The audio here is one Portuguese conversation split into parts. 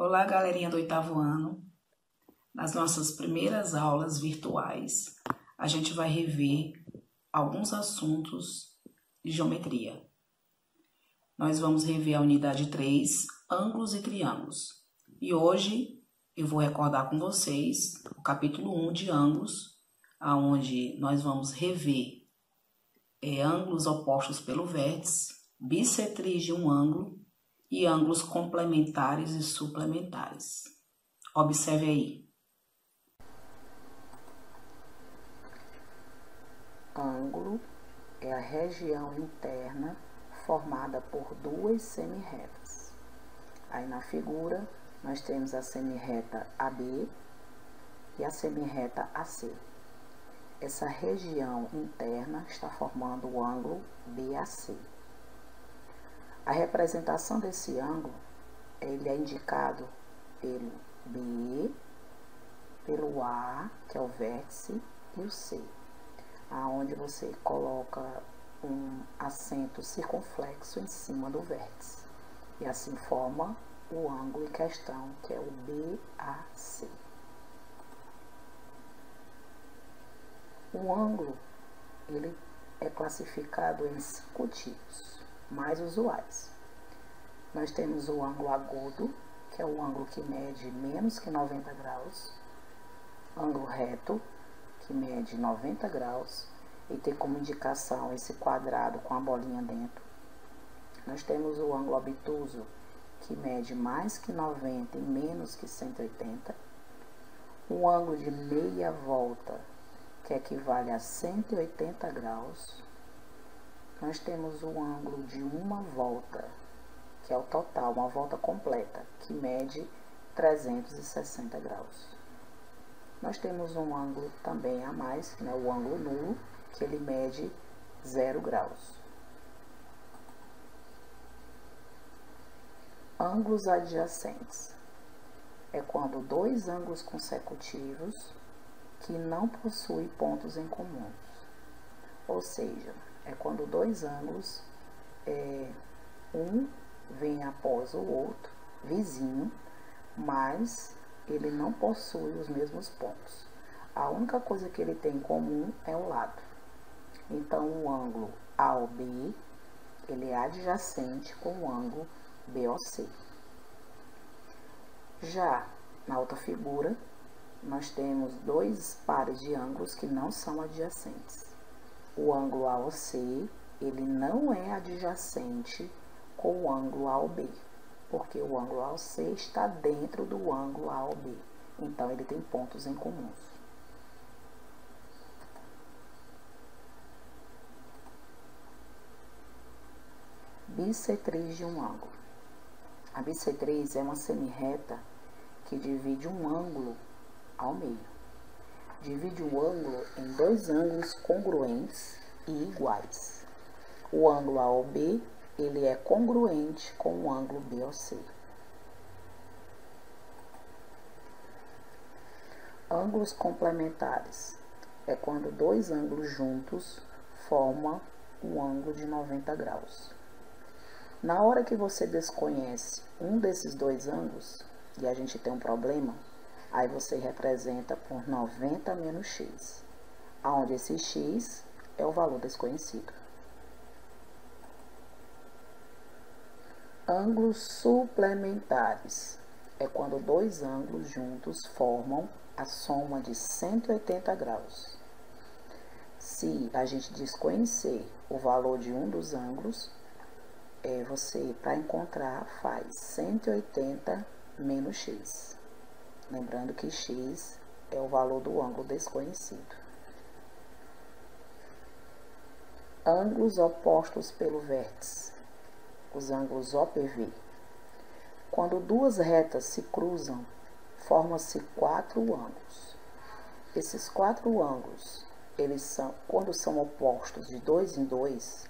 Olá, galerinha do 8º ano. Nas nossas primeiras aulas virtuais, a gente vai rever alguns assuntos de geometria. Nós vamos rever a unidade 3, ângulos e triângulos. E hoje eu vou recordar com vocês o capítulo 1 de ângulos, onde nós vamos rever ângulos opostos pelo vértice, bissetriz de um ângulo e ângulos complementares e suplementares. Observe aí. Ângulo é a região interna formada por duas semirretas. Aí na figura nós temos a semirreta AB e a semirreta AC. Essa região interna está formando o ângulo BAC. A representação desse ângulo, ele é indicado pelo B, pelo A, que é o vértice, e o C, aonde você coloca um acento circunflexo em cima do vértice. E assim forma o ângulo em questão, que é o BAC. O ângulo, ele é classificado em 5 tipos mais usuais. Nós temos o ângulo agudo, que é o ângulo que mede menos que 90 graus, ângulo reto, que mede 90 graus, e tem como indicação esse quadrado com a bolinha dentro. Nós temos o ângulo obtuso, que mede mais que 90 e menos que 180, o ângulo de meia volta, que equivale a 180 graus, nós temos o ângulo de uma volta, que é o total, uma volta completa, que mede 360 graus. Nós temos um ângulo também a mais, né, o ângulo nulo, que ele mede 0 graus. Ângulos adjacentes é quando dois ângulos consecutivos que não possuem pontos em comum. Ou seja, é quando dois ângulos, um vem após o outro, vizinho, mas ele não possui os mesmos pontos. A única coisa que ele tem em comum é o lado. Então, o ângulo AOB, ele é adjacente com o ângulo BOC. Já na outra figura, nós temos dois pares de ângulos que não são adjacentes. O ângulo AOC, ele não é adjacente com o ângulo AOB, porque o ângulo AOC está dentro do ângulo AOB, então ele tem pontos em comuns. Bissetriz de um ângulo. A bissetriz é uma semirreta que divide um ângulo ao meio. Divide o ângulo em dois ângulos congruentes e iguais. O ângulo AOB, ele é congruente com o ângulo BOC. Ângulos complementares é quando dois ângulos juntos formam um ângulo de 90 graus. Na hora que você desconhece um desses dois ângulos e a gente tem um problema, aí você representa por 90 menos x, onde esse x é o valor desconhecido. Ângulos suplementares é quando dois ângulos juntos formam a soma de 180 graus. Se a gente desconhecer o valor de um dos ângulos, você, para encontrar, faz 180 menos x. Lembrando que x é o valor do ângulo desconhecido. Ângulos opostos pelo vértice. Os ângulos OPV. Quando duas retas se cruzam, formam-se 4 ângulos. Esses 4 ângulos, quando são opostos de 2 em 2,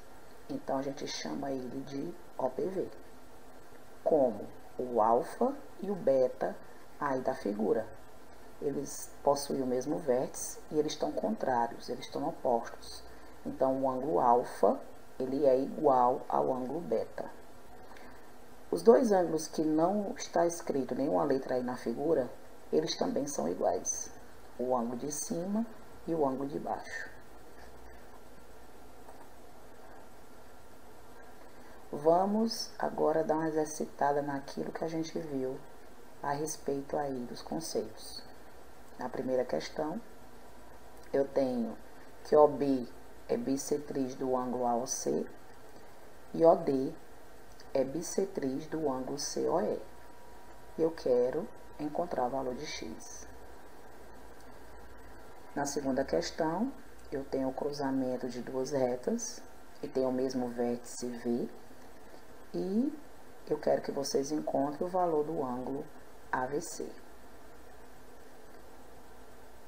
então a gente chama ele de OPV, como o alfa e o beta aí da figura. Eles possuem o mesmo vértice e eles estão contrários, eles estão opostos. Então, o ângulo alfa, ele é igual ao ângulo beta. Os dois ângulos que não está escrito nenhuma letra aí na figura, eles também são iguais. O ângulo de cima e o ângulo de baixo. Vamos agora dar uma exercitada naquilo que a gente viu a respeito aí dos conceitos. Na primeira questão, eu tenho que OB é bissetriz do ângulo AOC e OD é bissetriz do ângulo COE. Eu quero encontrar o valor de x. Na segunda questão, eu tenho o cruzamento de duas retas e tem o mesmo vértice V. E eu quero que vocês encontrem o valor do ângulo AVC.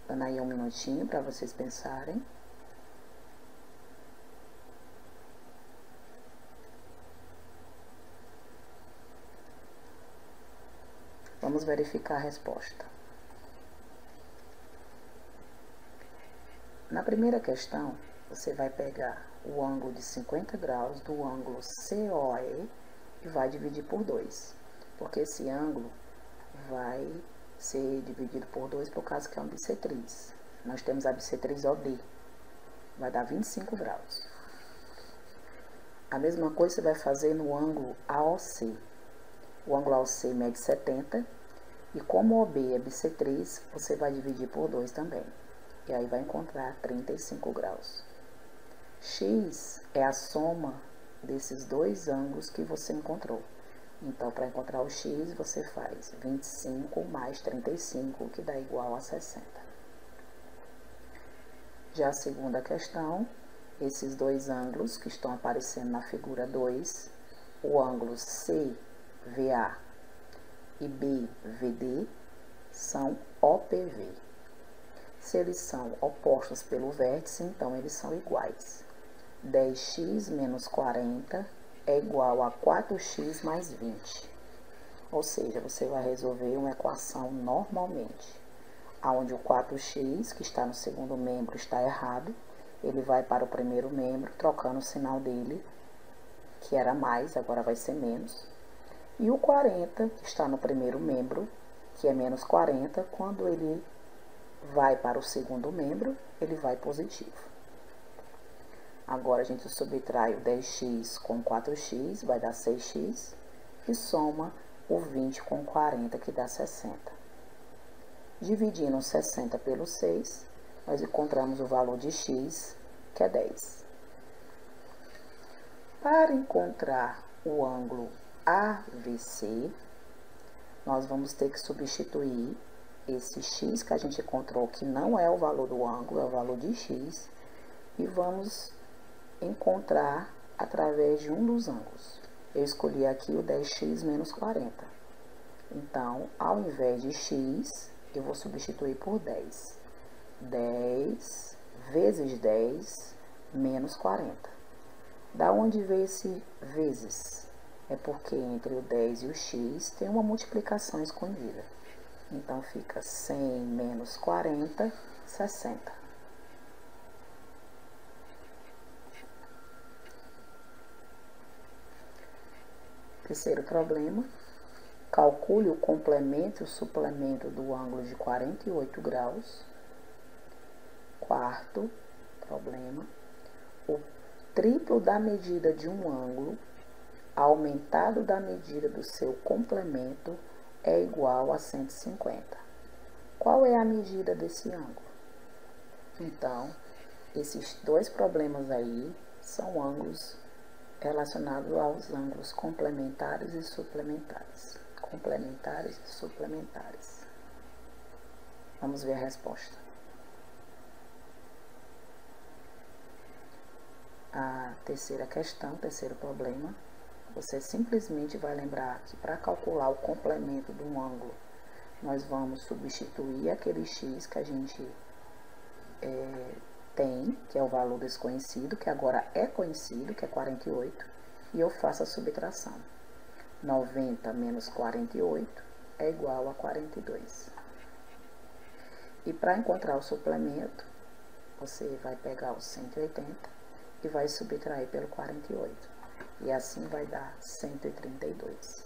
Dando aí um minutinho para vocês pensarem. Vamos verificar a resposta. Na primeira questão, você vai pegar o ângulo de 50 graus do ângulo COE e vai dividir por 2. Porque esse ângulo vai ser dividido por 2 por causa que é uma bissetriz. Nós temos a bissetriz OD. Vai dar 25 graus. A mesma coisa você vai fazer no ângulo AOC. O ângulo AOC mede 70. E como o OB é bissetriz, você vai dividir por 2 também. E aí vai encontrar 35 graus. X é a soma desses dois ângulos que você encontrou. Então, para encontrar o x, você faz 25 mais 35, que dá igual a 60. Já a segunda questão, esses dois ângulos que estão aparecendo na figura 2, o ângulo CVA e BVD, são OPV. Se eles são opostos pelo vértice, então eles são iguais. 10x menos 40 é igual a 4x mais 20. Ou seja, você vai resolver uma equação normalmente, onde o 4x, que está no segundo membro, está errado. Ele vai para o primeiro membro, trocando o sinal dele, que era mais, agora vai ser menos. E o 40, que está no primeiro membro, que é menos 40, quando ele vai para o segundo membro, ele vai positivo. Agora a gente subtrai o 10x com 4x, vai dar 6x, e soma o 20 com 40, que dá 60. Dividindo 60 pelo 6, nós encontramos o valor de x, que é 10. Para encontrar o ângulo AVC, nós vamos ter que substituir esse x que a gente encontrou, que não é o valor do ângulo, é o valor de x, e vamos encontrar através de um dos ângulos. Eu escolhi aqui o 10x menos 40. Então, ao invés de x, eu vou substituir por 10. 10 vezes 10 menos 40. Da onde veio esse vezes? É porque entre o 10 e o x tem uma multiplicação escondida. Então, fica 100 menos 40, 60. Terceiro problema. Calcule o complemento e o suplemento do ângulo de 48 graus. Quarto problema. O triplo da medida de um ângulo aumentado da medida do seu complemento é igual a 150. Qual é a medida desse ângulo? Então, esses dois problemas aí são ângulos relacionados aos ângulos complementares e suplementares. Complementares e suplementares. Vamos ver a resposta. A terceira questão, terceiro problema, você simplesmente vai lembrar que para calcular o complemento de um ângulo, nós vamos substituir aquele x que a gente tem, que é o valor desconhecido, que agora é conhecido, que é 48, e eu faço a subtração. 90 menos 48 é igual a 42. E para encontrar o suplemento, você vai pegar o 180 e vai subtrair pelo 48. E assim vai dar 132.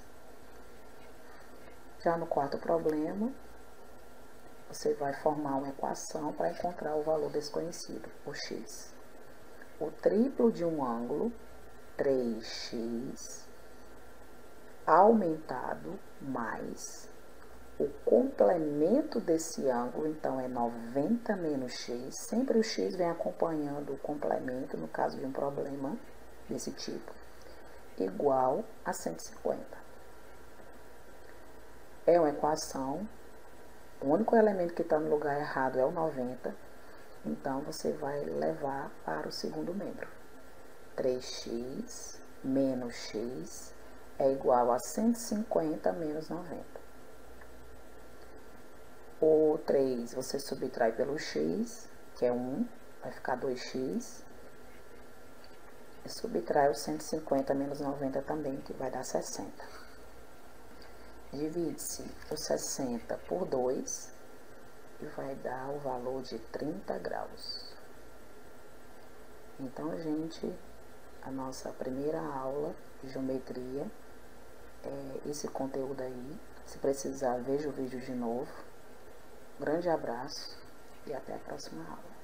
Já no quarto problema, você vai formar uma equação para encontrar o valor desconhecido, o x. O triplo de um ângulo, 3x, aumentado mais o complemento desse ângulo, então é 90 menos x. Sempre o x vem acompanhando o complemento, no caso de um problema desse tipo, igual a 150. É uma equação, o único elemento que está no lugar errado é o 90, então você vai levar para o segundo membro. 3x menos x é igual a 150 menos 90. O 3 você subtrai pelo x, que é 1, vai ficar 2x. E subtrai o 150 menos 90 também, que vai dar 60. Divide-se o 60 por 2 e vai dar o valor de 30 graus. Então, gente, a nossa primeira aula de geometria é esse conteúdo aí. Se precisar, veja o vídeo de novo. Grande abraço e até a próxima aula.